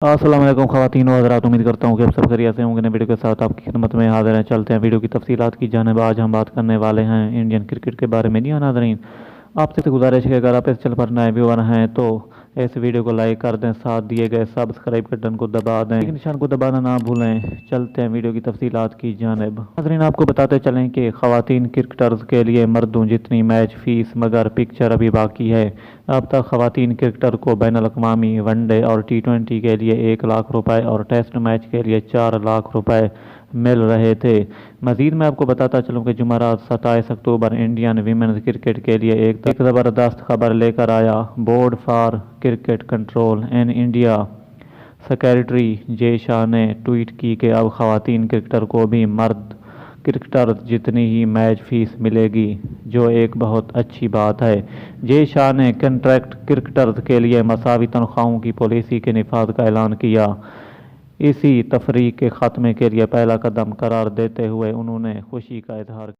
अस्सलाम वालेकुम ख़वातीन व हज़रात, उम्मीद करता हूँ कि आप सब खैरियत से होंगे। नए वीडियो के साथ आपकी खिदमत में हाज़िर हैं। चलते हैं वीडियो की तफसीलात की जानिब। आज हम बात करने वाले हैं इंडियन क्रिकेट के बारे में। जी हाँ नाज़रीन, आपसे गुजारिश है कि अगर आप इस चैनल पर नए व्यूअर हैं तो इस वीडियो को लाइक कर दें, साथ दिए गए सब्सक्राइब के बटन को दबा दें, लेकिन निशान को दबाना ना भूलें। चलते हैं वीडियो की तफसीलात की जानिब। नाज़रीन, आपको बताते चलें कि ख़वातीन क्रिकेटर्स के लिए मर्दों जितनी मैच फीस, मगर पिक्चर अभी बाकी है। अब तक ख़वातीन क्रिकेटर को बैनुल-अक़वामी वनडे और टी20 के लिए 1 लाख रुपए और टेस्ट मैच के लिए 4 लाख रुपए मिल रहे थे। मज़ीद मैं आपको बताता चलूँ कि जुमेरात 27 अक्टूबर इंडियन वीमेंस क्रिकेट के लिए एक ज़बरदस्त खबर लेकर आया। Board for cricket control in India secretary Jay Shah ने ट्वीट की कि अब ख़वातीन क्रिकेटर को भी मर्द क्रिकेटर जितनी ही मैच फीस मिलेगी, जो एक बहुत अच्छी बात है। जे शाह ने कॉन्ट्रैक्ट क्रिकेटर्स के लिए मसावी तनख्वाहों की पॉलिसी के निफाज का ऐलान किया। इसी तफरीक के खात्मे के लिए पहला कदम करार देते हुए उन्होंने खुशी का इजहार